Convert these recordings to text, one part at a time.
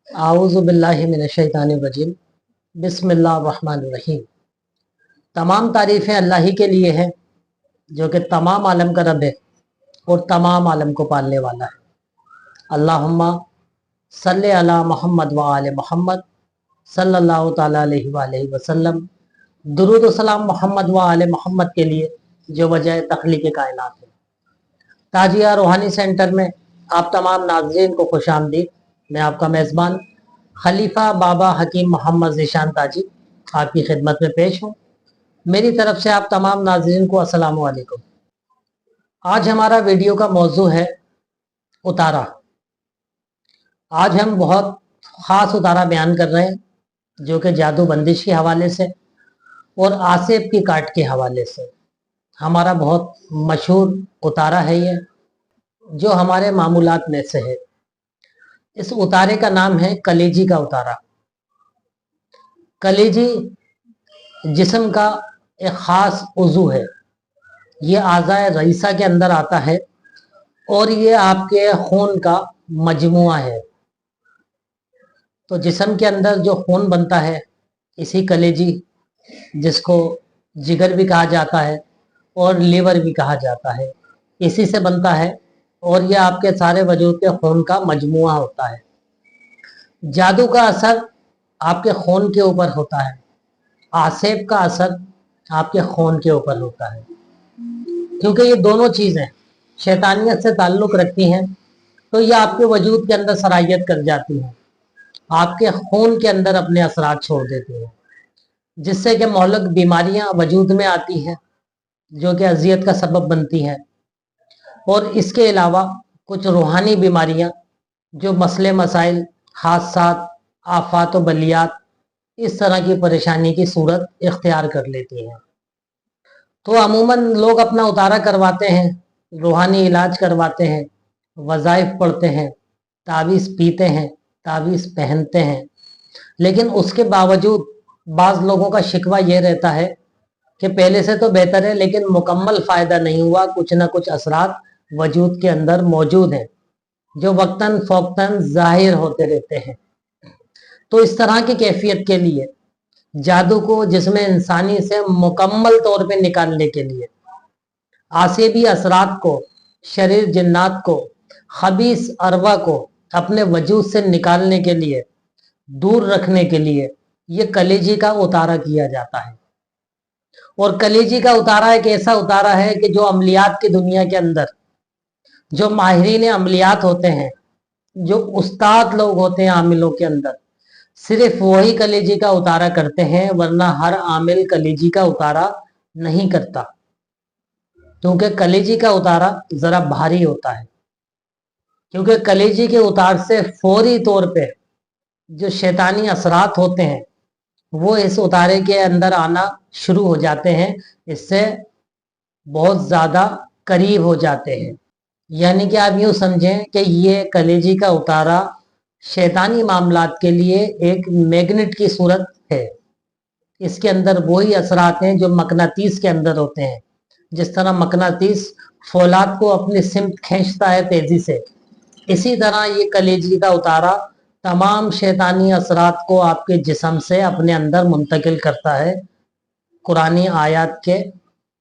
आऊज़ु बिल्लाहि मिनश्शैतानिर रजीम। बिस्मिल्लाहिर रहमानिर रहीम। तमाम तारीफ़ें अल्लाह ही के लिए हैं जो कि तमाम आलम का रब है और तमाम आलम को पालने वाला है। अल्लाहुम्मा सल्ले अला मोहम्मद व आले मोहम्मद सल्लल्लाहु ताला अलैहि व आलिहि वसल्लम। दुरूद व सलाम मोहम्मद व आले मोहम्मद के लिए जो वजह तख्लीक़ कायनात है। ताजिया रूहानी सेंटर में आप तमाम नाज़रीन को खुश आमदीद। मैं आपका मेज़बान खलीफा बाबा हकीम मोहम्मद ज़ीशान ताजी आपकी खिदमत में पेश हूँ। मेरी तरफ से आप तमाम नाज़रीन को अस्सलामु अलैकुम। आज हमारा वीडियो का मौजू है उतारा। आज हम बहुत ख़ास उतारा बयान कर रहे हैं जो कि जादू बंदिश के हवाले से और आसेब की काट के हवाले से। हमारा बहुत मशहूर उतारा है ये, जो हमारे मामूलात में से है। इस उतारे का नाम है कलेजी का उतारा। कलेजी जिस्म का एक ख़ास उज़ू है। ये आज़ाए रईसा के अंदर आता है और ये आपके खून का मजमुआ है। तो जिस्म के अंदर जो खून बनता है, इसी कलेजी, जिसको जिगर भी कहा जाता है और लीवर भी कहा जाता है, इसी से बनता है और ये आपके सारे वजूद के खून का मजमुआ होता है। जादू का असर आपके खून के ऊपर होता है, आसेब का असर आपके खून के ऊपर होता है। क्योंकि ये दोनों चीज़ें शैतानियत से ताल्लुक़ रखती हैं, तो ये आपके वजूद के अंदर सरायत कर जाती हैं, आपके खून के अंदर अपने असरात छोड़ देती हैं, जिससे कि मौलक बीमारियां वजूद में आती हैं जो कि अजियत का सबब बनती हैं। और इसके अलावा कुछ रूहानी बीमारियां जो मसले मसाइल, हादसात, आफात व बलियात, इस तरह की परेशानी की सूरत इख्तियार कर लेती हैं। तो अमूमन लोग अपना उतारा करवाते हैं, रूहानी इलाज करवाते हैं, वज़ाइफ पढ़ते हैं, तावीज़ पीते हैं, तावीज़ पहनते हैं, लेकिन उसके बावजूद बाज़ लोगों का शिकवा ये रहता है कि पहले से तो बेहतर है लेकिन मुकम्मल फ़ायदा नहीं हुआ, कुछ ना कुछ असरात वजूद के अंदर मौजूद हैं जो वक्तन फ़ौक्तन ज़ाहिर होते रहते हैं। तो इस तरह की कैफियत के लिए जादू को जिसमें इंसानी से मुकम्मल तौर पे निकालने के लिए, आसेबी असरात को, शरीर जिन्नात को, खबीस अरवा को अपने वजूद से निकालने के लिए, दूर रखने के लिए ये कलेजी का उतारा किया जाता है। और कलेजी का उतारा एक ऐसा उतारा है कि जो अमलियात की दुनिया के अंदर जो माहिरीन अमलियात होते हैं, जो उस्ताद लोग होते हैं आमिलों के अंदर, सिर्फ वही कलेजी का उतारा करते हैं, वरना हर आमिल कलेजी का उतारा नहीं करता। क्योंकि कलेजी का उतारा ज़रा भारी होता है, क्योंकि कलेजी के उतार से फौरी तौर पे जो शैतानी असरात होते हैं वो इस उतारे के अंदर आना शुरू हो जाते हैं, इससे बहुत ज़्यादा करीब हो जाते हैं। यानी कि आप यूँ समझें कि ये कलेजी का उतारा शैतानी मामलात के लिए एक मैग्नेट की सूरत है। इसके अंदर वही असरात हैं जो मकनातीस के अंदर होते हैं। जिस तरह मकनातीस फौलाद को अपनी सिमत खींचता है तेज़ी से, इसी तरह ये कलेजी का उतारा तमाम शैतानी असरात को आपके जिस्म से अपने अंदर मुंतकिल करता है, कुरानी आयत के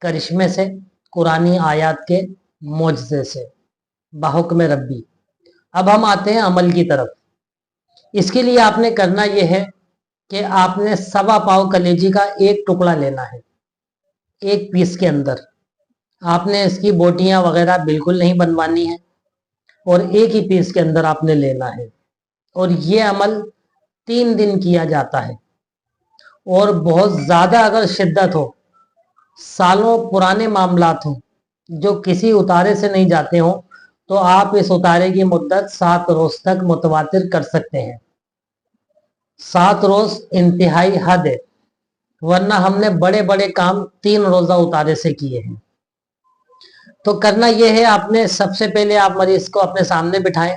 करिश्मे से, कुरानी आयत के मोजज़े से, बाहुक्म रब्बी। अब हम आते हैं अमल की तरफ। इसके लिए आपने करना यह है कि आपने सवा पाव कलेजी का एक टुकड़ा लेना है। एक पीस के अंदर आपने इसकी बोटियां वगैरह बिल्कुल नहीं बनवानी है और एक ही पीस के अंदर आपने लेना है। और ये अमल 3 दिन किया जाता है। और बहुत ज़्यादा अगर शिद्दत हो, सालों पुराने मामलात हों जो किसी उतारे से नहीं जाते हों, तो आप इस उतारे की मुद्दत 7 रोज़ तक मुतवातिर कर सकते हैं। 7 रोज़ इंतहाई हद है, वरना हमने बड़े बड़े काम 3 रोज़ा उतारे से किए हैं। तो करना यह है, आपने सबसे पहले आप मरीज को अपने सामने बिठाएं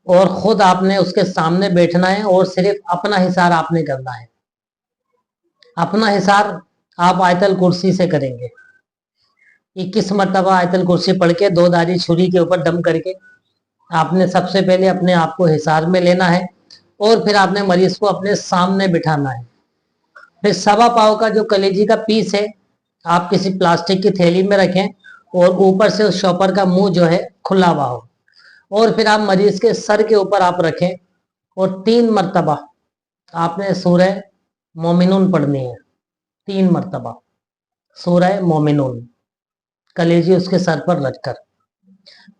और ख़ुद आपने उसके सामने बैठना है और सिर्फ अपना हिसार आपने करना है। अपना हिसार आप आयतल कुर्सी से करेंगे। 21 मरतबा आयतल कुर्सी पढ़ के 2 धारी छुरी के ऊपर दम करके आपने सबसे पहले अपने आप को हिसार में लेना है और फिर आपने मरीज को अपने सामने बिठाना है। फिर 1.25 पाव का जो कलेजी का पीस है आप किसी प्लास्टिक की थैली में रखें और ऊपर से उस शॉपर का मुंह जो है खुला हुआ हो, और फिर आप मरीज के सर के ऊपर आप रखें और 3 मरतबा आपने सूरह मोमिनून पढ़नी है। 3 मरतबा सूरह मोमिनून कलेजी उसके सर पर रखकर।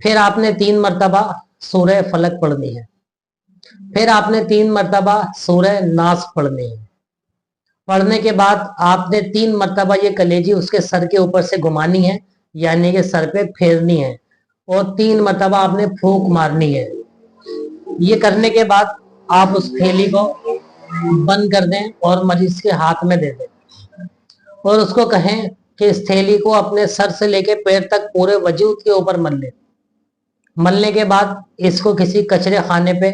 फिर आपने 3 मरतबा सूरह फलक पढ़नी है। फिर आपने 3 मरतबा सूरह नास पढ़नी है। पढ़ने के बाद आपने 3 मरतबा ये कलेजी उसके सर के ऊपर से घुमानी है, यानी कि सर पे फेरनी है, और 3 मरतबा आपने फूंक मारनी है। ये करने के बाद आप उस थैली को बंद कर दें और मरीज के हाथ में दे दें और उसको कहें कि इस थैली को अपने सर से लेके पैर तक पूरे वजूद के ऊपर मल ले। मलने के बाद इसको किसी कचरे खाने पे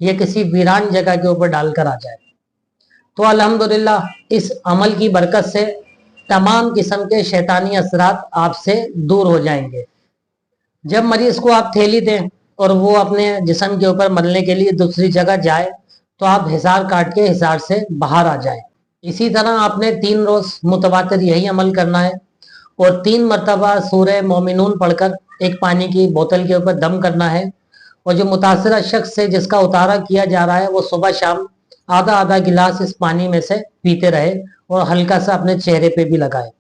या किसी वीरान जगह के ऊपर डालकर आ जाए। तो अल्हम्दुलिल्लाह इस अमल की बरकत से तमाम किस्म के शैतानी असरात आपसे दूर हो जाएंगे। जब मरीज को आप थैली दें और वो अपने जिस्म के ऊपर मलने के लिए दूसरी जगह जाए तो आप हिसार काट के हिसार से बाहर आ जाए। इसी तरह आपने 3 रोज मुतवातिर यही अमल करना है और 3 मरतबा सूरह मोमिनून पढ़कर एक पानी की बोतल के ऊपर दम करना है, और जो मुतासरा शख्स है जिसका उतारा किया जा रहा है वो सुबह शाम आधा आधा गिलास इस पानी में से पीते रहे और हल्का सा अपने चेहरे पे भी लगाए।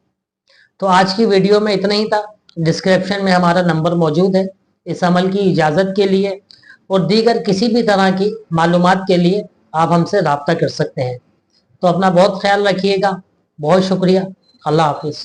तो आज की वीडियो में इतना ही था। डिस्क्रिप्शन में हमारा नंबर मौजूद है इस अमल की इजाज़त के लिए, और दीगर किसी भी तरह की मालूमात के लिए आप हमसे रब्ता कर सकते हैं। तो अपना बहुत ख्याल रखिएगा। बहुत शुक्रिया। अल्लाह हाफिज़।